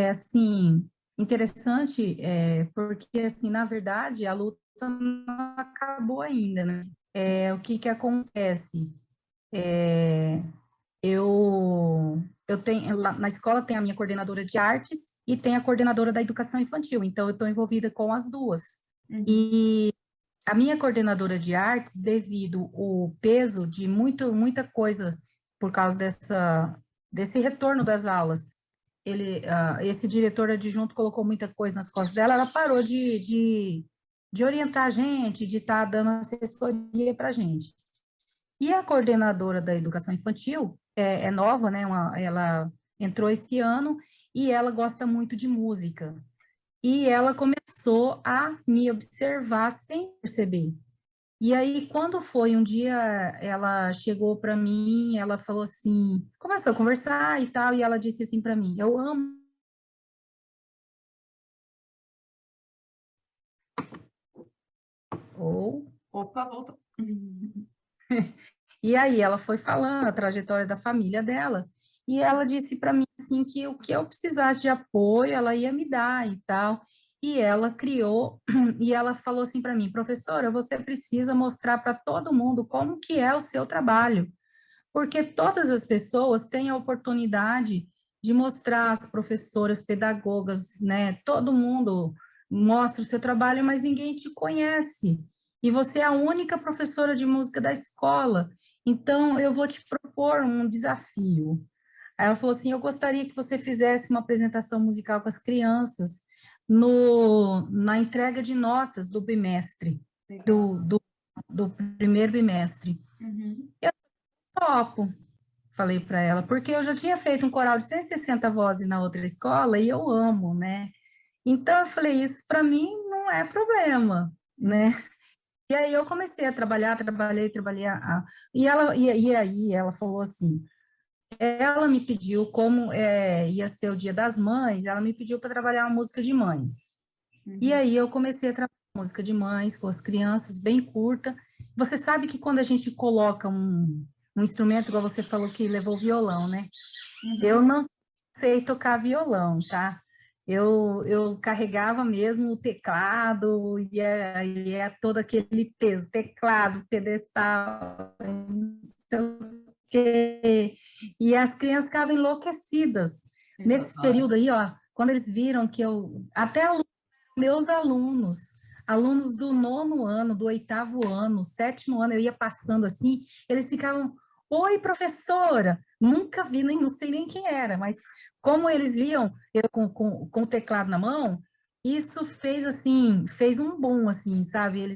assim, interessante, porque, assim, na verdade, a luta não acabou ainda, né? O que que acontece? É, eu tenho, lá na escola tem a minha coordenadora de artes e tem a coordenadora da educação infantil, então eu estou envolvida com as duas. Uhum. E a minha coordenadora de artes, devido o peso de muita coisa por causa desse retorno das aulas, esse diretor adjunto colocou muita coisa nas costas dela, ela parou de orientar a gente, de estar dando assessoria para a gente. E a coordenadora da educação infantil é nova, né? Ela entrou esse ano e ela gosta muito de música. E ela começou a me observar sem perceber. E aí, quando foi um dia, ela chegou para mim, ela falou assim, começou a conversar e tal, e ela disse assim para mim: eu amo. Ou Opa, voltou. E aí ela foi falando a trajetória da família dela, e ela disse para mim assim que o que eu precisasse de apoio, ela ia me dar e tal. E ela criou, e ela falou assim para mim, professora, você precisa mostrar para todo mundo como que é o seu trabalho, porque todas as pessoas têm a oportunidade de mostrar, as professoras, pedagogas, né? Todo mundo mostra o seu trabalho, mas ninguém te conhece. E você é a única professora de música da escola. Então, eu vou te propor um desafio. Aí ela falou assim: eu gostaria que você fizesse uma apresentação musical com as crianças na entrega de notas do bimestre, Legal. do primeiro bimestre. Uhum. Topo, falei para ela, porque eu já tinha feito um coral de 160 vozes na outra escola e eu amo, né? Então eu falei, isso para mim não é problema, né? E aí eu comecei a trabalhar, trabalhei, e aí ela falou assim, ela me pediu, como ia ser o Dia das Mães, ela me pediu para trabalhar uma música de mães. E Uhum. aí eu comecei a trabalhar música de mães com as crianças, bem curta. Você sabe que quando a gente coloca um instrumento, igual você falou que levou violão, né? Eu Uhum. não sei tocar violão, tá? Eu carregava mesmo o teclado e é todo aquele peso, teclado, pedestal, não sei o quê. E as crianças ficavam enlouquecidas. Eles Nesse adoram. período aí, ó, quando eles viram que até meus alunos do nono ano, do oitavo ano, sétimo ano, eu ia passando assim, eles ficavam, oi, professora, nunca vi, nem não sei nem quem era, mas como eles viam eu com o teclado na mão, isso fez assim, fez um boom, assim, sabe?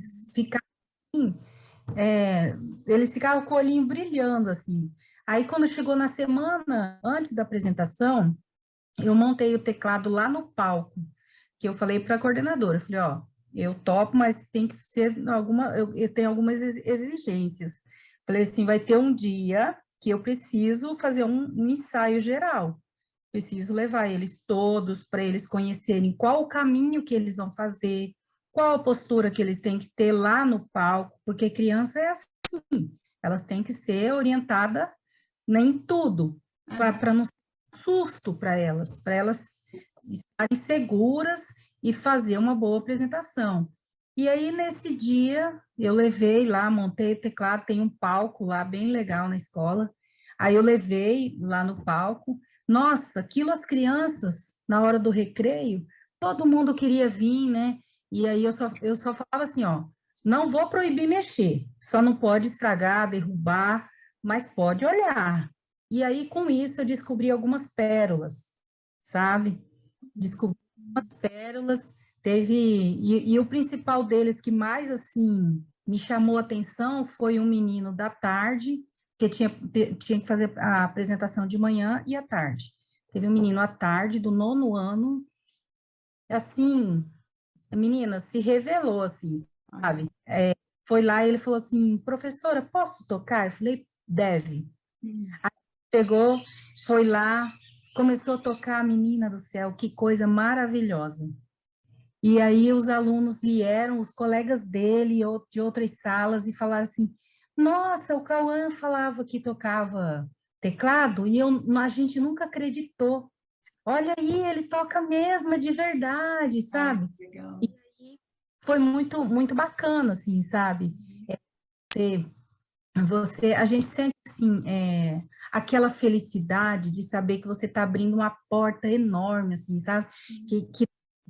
É, eles ficavam com o olhinho brilhando, assim. Aí, quando chegou na semana antes da apresentação, eu montei o teclado lá no palco, que eu falei para a coordenadora, eu falei, ó, eu topo, mas tem que ser eu tenho algumas exigências. Falei assim, vai ter um dia que eu preciso fazer um ensaio geral. Preciso levar eles todos para eles conhecerem qual o caminho que eles vão fazer, qual a postura que eles têm que ter lá no palco, porque criança é assim, elas têm que ser orientadas em tudo, Uhum. para não ser um susto para elas estarem seguras e fazer uma boa apresentação. E aí, nesse dia, eu levei lá, montei o teclado, tem um palco lá bem legal na escola. Aí eu levei lá no palco. Nossa, aquilo as crianças, na hora do recreio, todo mundo queria vir, né? E aí eu só falava assim, ó, não vou proibir mexer, só não pode estragar, derrubar, mas pode olhar. E aí, com isso, eu descobri algumas pérolas, sabe? Descobri algumas pérolas, e o principal deles que mais, assim, me chamou a atenção foi um menino da tarde, que tinha que fazer a apresentação de manhã e à tarde. Teve um menino à tarde, do nono ano, assim, a menina se revelou, assim, Olha. sabe? Foi lá e ele falou assim, professora, posso tocar? Eu falei, deve. Uhum. Pegou, foi lá, começou a tocar, menina do céu, que coisa maravilhosa. E aí os alunos vieram, os colegas dele de outras salas e falaram assim: Nossa, o Cauã falava que tocava teclado e a gente nunca acreditou. olha aí, ele toca mesmo, é de verdade, Ai, sabe? que legal. E foi muito, muito bacana, assim, sabe? A gente sente, assim, aquela felicidade de saber que você está abrindo uma porta enorme, assim, sabe? Que,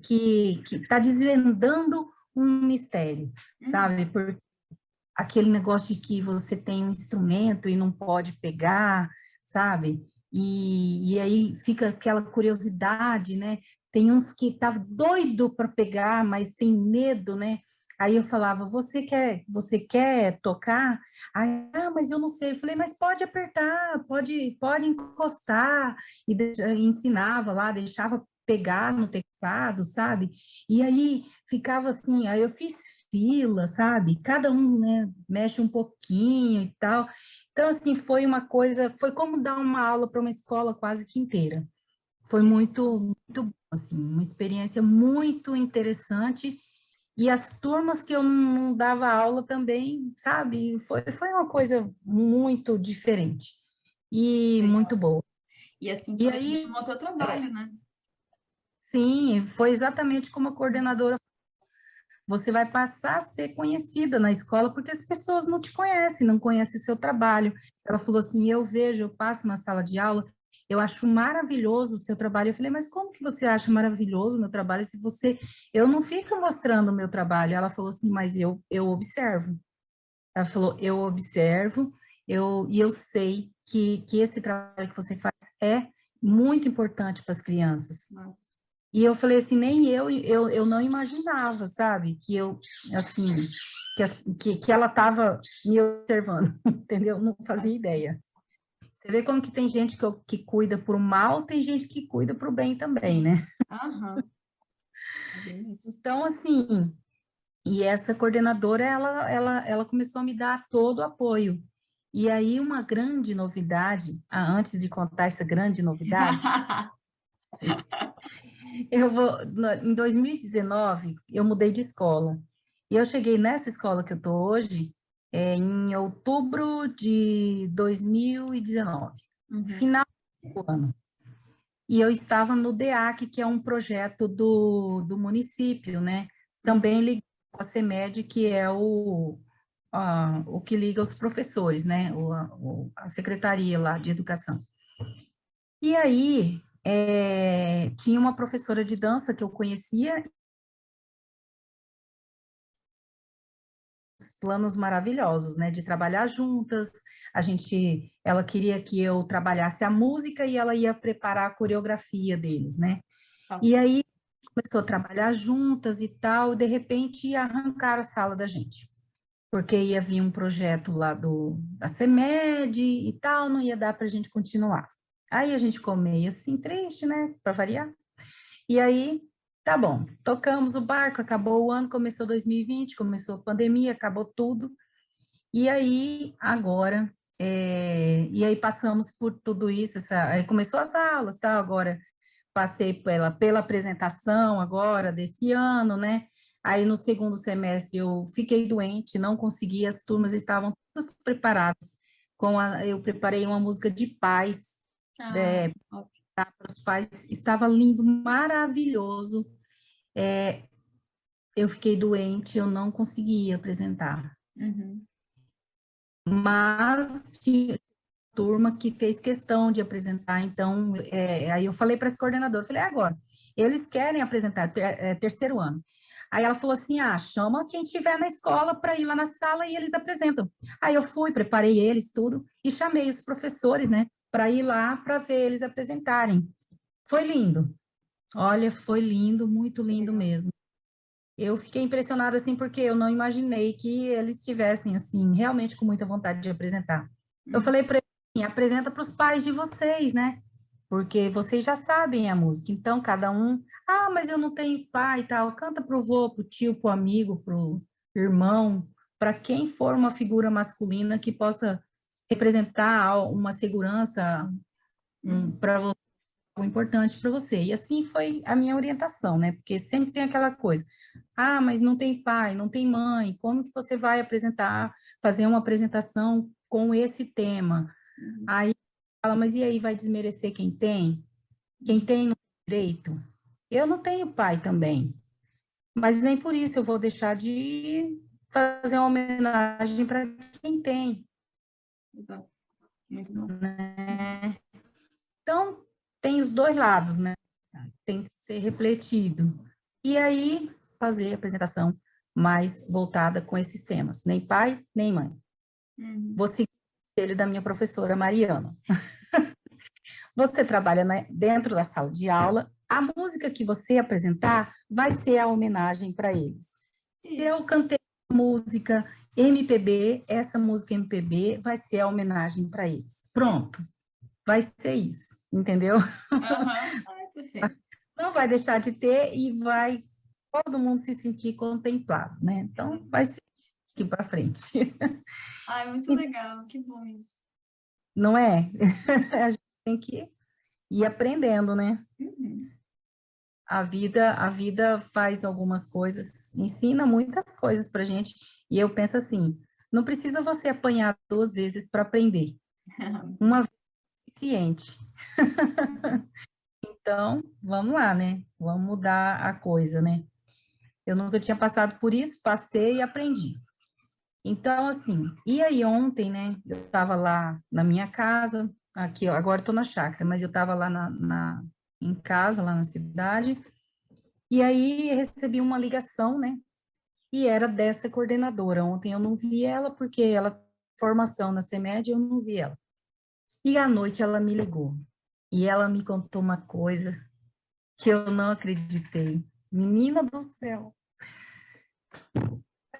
que, que está desvendando um mistério, Uhum. sabe? Por aquele negócio de que você tem um instrumento e não pode pegar, sabe? E aí fica aquela curiosidade, né? Tem uns que tá doido para pegar, mas tem medo, né? Aí eu falava, você quer tocar? Aí, mas eu não sei. Eu falei, mas pode apertar, pode encostar. E ensinava lá, deixava pegar no teclado, sabe? E aí ficava assim, aí eu fiz fila, sabe? Cada um, né, mexe um pouquinho e tal. Então, assim, foi uma coisa, foi como dar uma aula para uma escola quase que inteira. Foi muito, muito bom, assim, uma experiência muito interessante. E as turmas que eu não dava aula também, sabe? Foi uma coisa muito diferente e muito Legal. boa. E assim E foi que aí, chamou o teu trabalho, né? sim, foi exatamente como a coordenadora. Você vai passar a ser conhecida na escola porque as pessoas não te conhecem, não conhecem o seu trabalho. Ela falou assim: eu passo na sala de aula, eu acho maravilhoso o seu trabalho. Eu falei, mas como que você acha maravilhoso o meu trabalho se você. Eu não fico mostrando o meu trabalho. Ela falou assim: mas eu observo. Ela falou: eu observo, e eu sei que esse trabalho que você faz é muito importante para as crianças. Nossa. E eu falei assim, nem eu não imaginava, sabe? Que eu, assim, que ela estava me observando, entendeu? Não fazia ideia. Você vê como que tem gente que cuida por mal, tem gente que cuida para o bem também, Sim. né? Aham. É bem isso. Então, assim, e essa coordenadora, ela começou a me dar todo o apoio. E aí, uma grande novidade, antes de contar essa grande novidade, em 2019, eu mudei de escola. E eu cheguei nessa escola que eu tô hoje, em outubro de 2019, Uhum. final do ano. E eu estava no DEAC, que é um projeto do município, né? Uhum. Também ligado com a CEMED, que é o que liga os professores, né? A secretaria lá de educação. E aí, tinha uma professora de dança que eu conhecia, planos maravilhosos, né, de trabalhar juntas. Ela queria que eu trabalhasse a música e ela ia preparar a coreografia deles, né? Tá. E aí começou a trabalhar juntas e tal, e de repente ia arrancar a sala da gente, porque ia vir um projeto lá da CEMED e tal, não ia dar para a gente continuar. Aí a gente ficou meio assim triste, né, para variar. E aí, tá bom, tocamos o barco, acabou o ano, começou 2020, começou a pandemia, acabou tudo. E aí, agora, e aí passamos por tudo isso, aí começou as aulas, tá? Agora passei pela apresentação agora desse ano, né? Aí no segundo semestre eu fiquei doente, não consegui, as turmas estavam todas preparadas. Eu preparei uma música de paz Ah, ó. para os pais, estava lindo, maravilhoso. Eu fiquei doente, eu não consegui apresentar. Uhum. Mas tinha turma que fez questão de apresentar, então, aí eu falei para esse coordenador, falei, agora, eles querem apresentar, terceiro ano. Aí ela falou assim, chama quem tiver na escola para ir lá na sala e eles apresentam. Aí eu fui, preparei eles, tudo, e chamei os professores, né, para ir lá para ver eles apresentarem. Foi lindo, olha, foi lindo, muito Que lindo legal. mesmo. Eu fiquei impressionada, assim, porque eu não imaginei que eles estivessem, assim, realmente com muita vontade de apresentar. Eu Uhum. falei para eles, assim, apresenta para os pais de vocês, né? Porque vocês já sabem a música. Então, cada um, mas eu não tenho pai e tal. Canta pro vô, pro tio, pro amigo, pro irmão, para quem for uma figura masculina que possa representar uma segurança Uhum. para você, algo importante para você. E assim foi a minha orientação, né? Porque sempre tem aquela coisa, mas não tem pai, não tem mãe, como que você vai fazer uma apresentação com esse tema? Uhum. Aí fala, mas e aí vai desmerecer quem tem? Quem Uhum. tem direito, eu não tenho pai também, mas nem por isso eu vou deixar de fazer uma homenagem para quem tem, Exato. Muito bom. né? Então, tem os dois lados, né? Tem que ser refletido. E aí, fazer a apresentação mais voltada com esses temas. Nem pai, nem mãe. Uhum. Vou seguir o conselho da minha professora Mariana. Você trabalha dentro da sala de aula, a música que você apresentar vai ser a homenagem para eles. Se eu cantei música MPB, essa música MPB vai ser a homenagem para eles. Pronto, vai ser isso, entendeu? Aham. Ai, perfeito. Não vai deixar de ter e vai todo mundo se sentir contemplado, né? Então, vai ser aqui para frente. Ai, muito legal. Que bom isso. Não é? A gente tem que ir aprendendo, né? Uhum. A vida faz algumas coisas, ensina muitas coisas para gente, e eu penso assim, não precisa você apanhar 2 vezes para aprender, uma vez é suficiente. Então, vamos lá, né? Vamos mudar a coisa, né? Eu nunca tinha passado por isso, passei e aprendi. Então, assim, e aí ontem, né? Eu estava lá na minha casa, aqui, ó, agora estou na chácara, mas eu estava lá em casa, lá na cidade, e aí recebi uma ligação, né? E era dessa coordenadora. Ontem eu não vi ela, porque ela, formação na CEMED, eu não vi ela. E à noite ela me ligou. E ela me contou uma coisa que eu não acreditei. Menina do céu!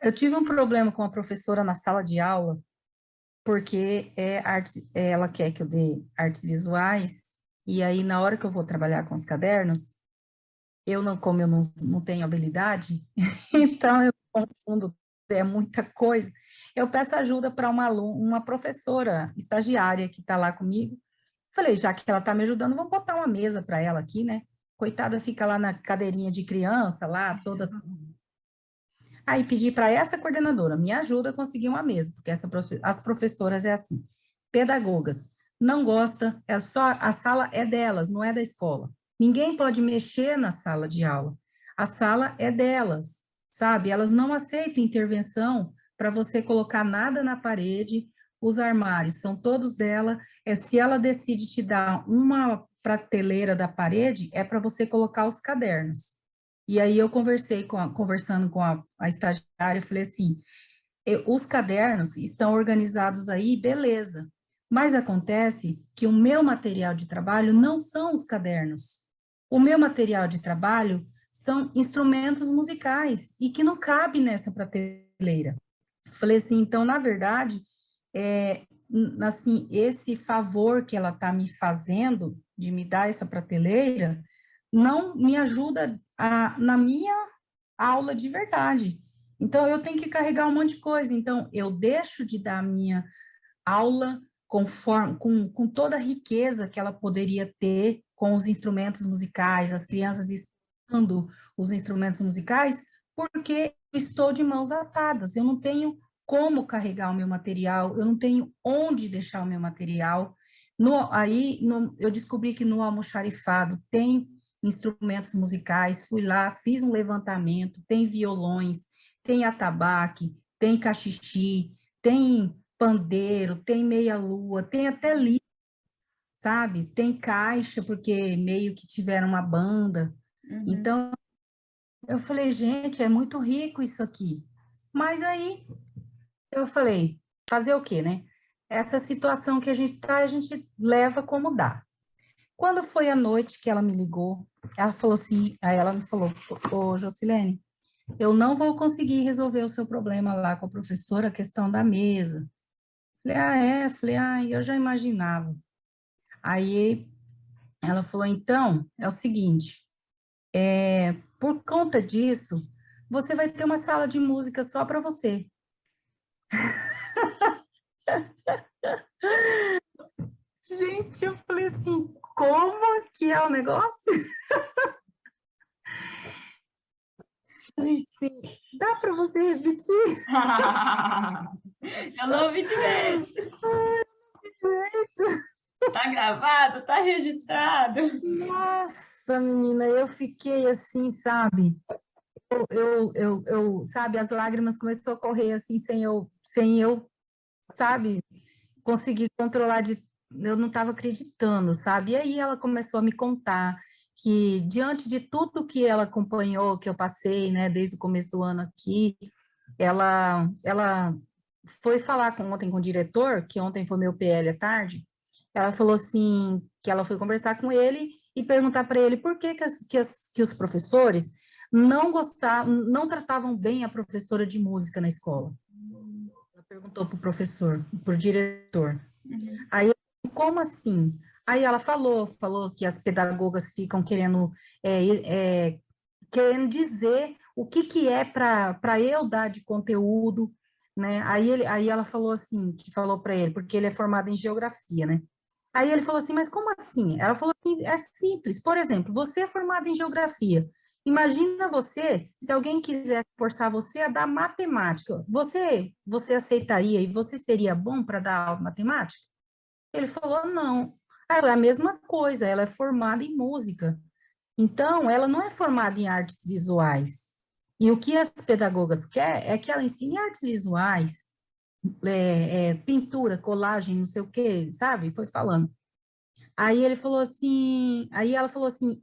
Eu tive um problema com a professora na sala de aula, porque ela quer que eu dê artes visuais, e aí na hora que eu vou trabalhar com os cadernos, como eu não tenho habilidade, então eu confundo, é muita coisa. Eu peço ajuda para uma professora estagiária que está lá comigo. Falei, já que ela está me ajudando, vamos botar uma mesa para ela aqui, né? Coitada, fica lá na cadeirinha de criança, lá toda. Aí pedi para essa coordenadora, me ajuda a conseguir uma mesa, porque as professoras é assim, pedagogas, não gosta, é só a sala é delas, não é da escola. Ninguém pode mexer na sala de aula. A sala é delas, sabe? Elas não aceitam intervenção para você colocar nada na parede. Os armários são todos dela. Se ela decide te dar uma prateleira da parede, é para você colocar os cadernos. E aí eu conversando com a estagiária, eu falei assim, os cadernos estão organizados aí, beleza. Mas acontece que o meu material de trabalho não são os cadernos. O meu material de trabalho são instrumentos musicais e que não cabe nessa prateleira. Falei assim, então, na verdade, assim, esse favor que ela está me fazendo de me dar essa prateleira não me ajuda na minha aula de verdade. Então, eu tenho que carregar um monte de coisa. Então, eu deixo de dar a minha aula com toda a riqueza que ela poderia ter com os instrumentos musicais, as crianças estudando os instrumentos musicais, porque eu estou de mãos atadas. Eu não tenho como carregar o meu material, eu não tenho onde deixar o meu material. Eu descobri que no almoxarifado tem instrumentos musicais, fui lá, fiz um levantamento, tem violões, tem atabaque, tem cachixi, tem pandeiro, tem meia-lua, tem até livro, sabe? Tem caixa, porque meio que tiveram uma banda. Uhum. Então, eu falei, gente, é muito rico isso aqui. Mas aí, eu falei, fazer o quê, né? Essa situação que a gente tá, a gente leva como dá. Quando foi a noite que ela me ligou, ela falou assim, aí ela me falou, ô Jocilene, eu não vou conseguir resolver o seu problema lá com a professora, a questão da mesa. Falei, ah, é? Falei, ah, eu já imaginava. Aí ela falou, então, é o seguinte, por conta disso, você vai ter uma sala de música só para você. Gente, eu falei assim, como que é o negócio? Falei, sim, dá para você repetir? Eu não ouvi direito. Tá gravado, tá registrado. Nossa! Nossa, menina, eu fiquei assim, sabe? Sabe, as lágrimas começou a correr assim, sem eu, sabe, conseguir controlar eu não estava acreditando, sabe? E aí ela começou a me contar que diante de tudo que ela acompanhou, que eu passei, né, desde o começo do ano aqui, ela foi falar ontem com o diretor, que ontem foi meu PL à tarde, ela falou assim, que ela foi conversar com ele e perguntar para ele por que que os professores não gostavam, não tratavam bem a professora de música na escola. Ela perguntou para o professor, para o diretor. Uhum. Aí, como assim? Aí ela falou que as pedagogas ficam querendo dizer o que é para eu dar de conteúdo, né? Aí ela falou assim, que falou para ele, porque ele é formado em geografia, né? Aí ele falou assim, mas como assim? Ela falou assim, é simples. Por exemplo, você é formado em geografia. Imagina você, se alguém quiser forçar você a dar matemática, você aceitaria e você seria bom para dar aula de matemática? Ele falou, não. Aí ela é a mesma coisa, ela é formada em música. Então, ela não é formada em artes visuais. E o que as pedagogas querem é que ela ensine artes visuais, pintura, colagem, não sei o quê, sabe? Foi falando. Aí ela falou assim,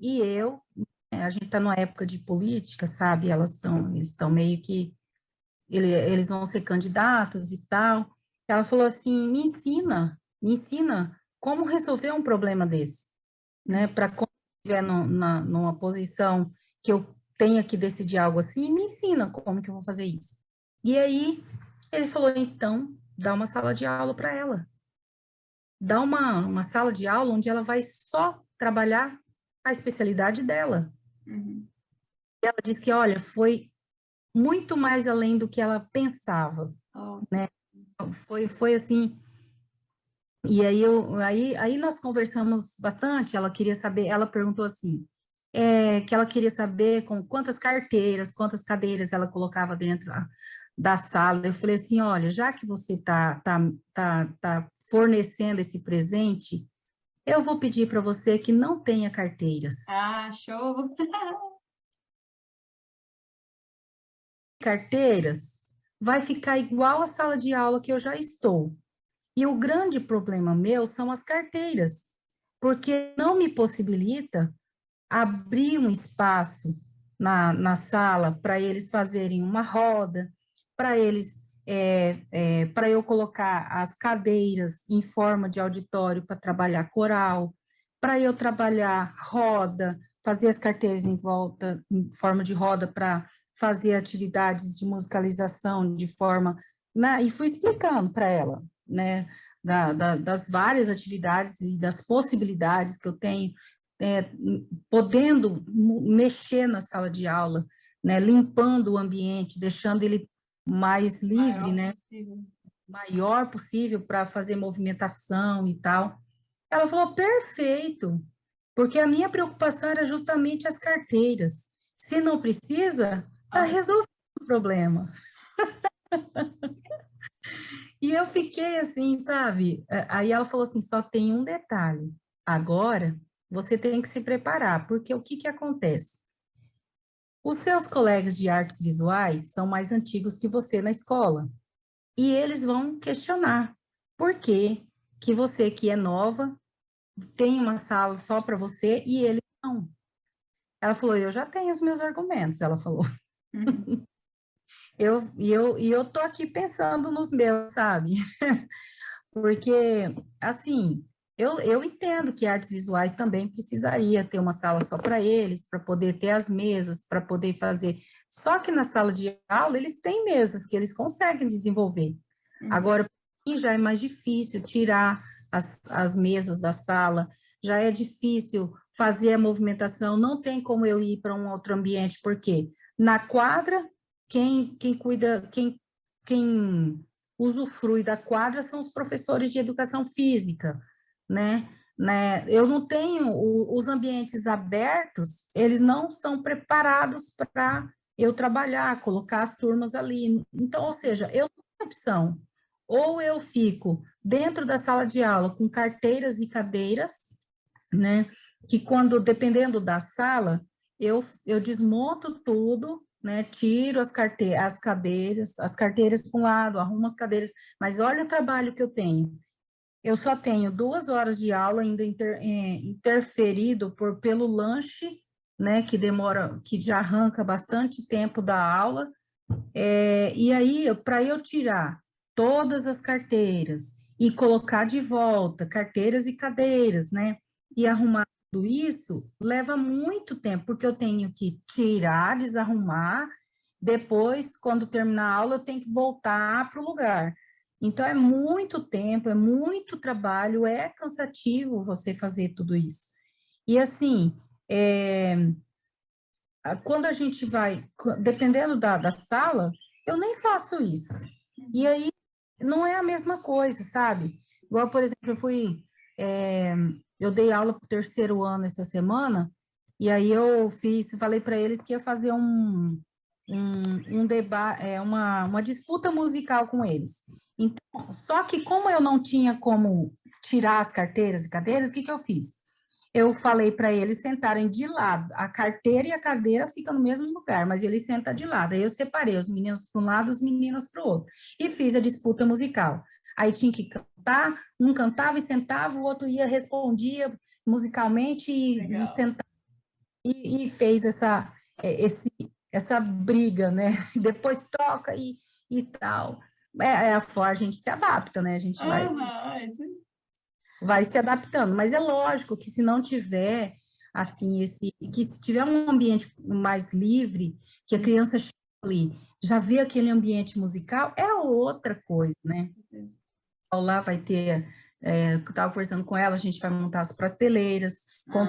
e eu, a gente está numa época de política, sabe? Eles estão meio que, eles vão ser candidatos e tal. Ela falou assim, me ensina como resolver um problema desse, né? Para quando estiver numa posição que eu tenha que decidir algo assim, me ensina como que eu vou fazer isso. E aí ele falou, então, dá uma sala de aula para ela. Dá uma sala de aula onde ela vai só trabalhar a especialidade dela. Uhum. E ela disse que, olha, foi muito mais além do que ela pensava. Oh. Foi assim. E aí nós conversamos bastante. Ela queria saber, ela perguntou assim, que ela queria saber com quantas carteiras, quantas cadeiras ela colocava dentro da sala. Eu falei assim, olha, já que você tá fornecendo esse presente, eu vou pedir para você que não tenha carteiras. Ah, show! Carteiras vai ficar igual a sala de aula que eu já estou. E o grande problema meu são as carteiras, porque não me possibilita abrir um espaço na sala para eles fazerem uma roda, para eu colocar as cadeiras em forma de auditório para trabalhar coral, para eu trabalhar roda, fazer as carteiras em volta, em forma de roda para fazer atividades de musicalização de forma, né? E fui explicando para ela, né? Das várias atividades e das possibilidades que eu tenho, é, podendo mexer na sala de aula, né, limpando o ambiente, deixando ele mais livre, Maior né, possível. maior possível para fazer movimentação e tal. Ela falou, perfeito, porque a minha preocupação era justamente as carteiras. Se não precisa, está Ah, resolvido o problema. E eu fiquei assim, sabe? Aí ela falou assim, só tem um detalhe. Agora, você tem que se preparar, porque o que que acontece? Os seus colegas de artes visuais são mais antigos que você na escola e eles vão questionar por que que você que é nova tem uma sala só para você e eles não. Ela falou, eu já tenho os meus argumentos, ela falou. uhum. Eu tô aqui pensando nos meus, sabe? Porque, assim, eu entendo que artes visuais também precisaria ter uma sala só para eles, para poder ter as mesas, para poder fazer. Só que na sala de aula eles têm mesas que eles conseguem desenvolver. Uhum. Agora, para mim já é mais difícil tirar as mesas da sala, já é difícil fazer a movimentação, não tem como eu ir para um outro ambiente, porque na quadra, quem cuida, quem usufrui da quadra são os professores de educação física, né? Eu não tenho os ambientes abertos, eles não são preparados para eu trabalhar, colocar as turmas ali. Então, ou seja, eu não tenho opção. Ou eu fico dentro da sala de aula com carteiras e cadeiras, né? que quando, dependendo da sala, eu desmonto tudo, né? Tiro as carteiras para um lado, arrumo as cadeiras, mas olha o trabalho que eu tenho. Eu só tenho 2 horas de aula ainda interferido pelo lanche, né? Que demora, que já arranca bastante tempo da aula. E aí, para eu tirar todas as carteiras e colocar de volta carteiras e cadeiras, né? E arrumar tudo isso, leva muito tempo, porque eu tenho que tirar, desarrumar, depois, quando terminar a aula, eu tenho que voltar para o lugar. Então, é muito tempo, é muito trabalho, é cansativo você fazer tudo isso. E assim, quando a gente vai, dependendo da sala, eu nem faço isso. E aí não é a mesma coisa, sabe? Igual, por exemplo, eu dei aula para o terceiro ano essa semana, e aí falei para eles que ia fazer um debate, uma disputa musical com eles. Então, só que como eu não tinha como tirar as carteiras e cadeiras, o que que eu fiz? Eu falei para eles sentarem de lado. A carteira e a cadeira ficam no mesmo lugar, mas eles sentam de lado. Aí eu separei os meninos para um lado, os meninos para o outro. E fiz a disputa musical. Aí tinha que cantar, um cantava e sentava, o outro ia, respondia musicalmente e sentava. E fez essa briga, né? Depois troca e tal. A gente se adapta, né? A gente vai se adaptando, mas é lógico que se não tiver assim que se tiver um ambiente mais livre, que a criança chega ali, já vê aquele ambiente musical, é outra coisa, né? Lá vai ter, eu estava conversando com ela, a gente vai montar as prateleiras com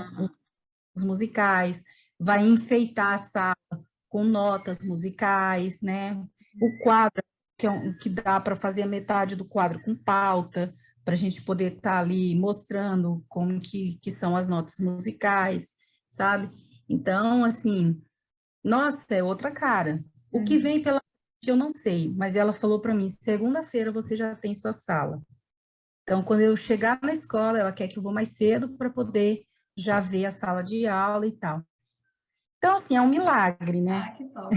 os musicais, vai enfeitar a sala com notas musicais, né? O quadro que dá para fazer a metade do quadro com pauta, para a gente poder estar ali mostrando como que são as notas musicais, sabe? Então, assim, nossa, é outra cara. O que vem pela frente eu não sei, mas ela falou para mim, segunda-feira você já tem sua sala. Então, quando eu chegar na escola, ela quer que eu vou mais cedo para poder já ver a sala de aula e tal. Então, assim, é um milagre, né? Que top.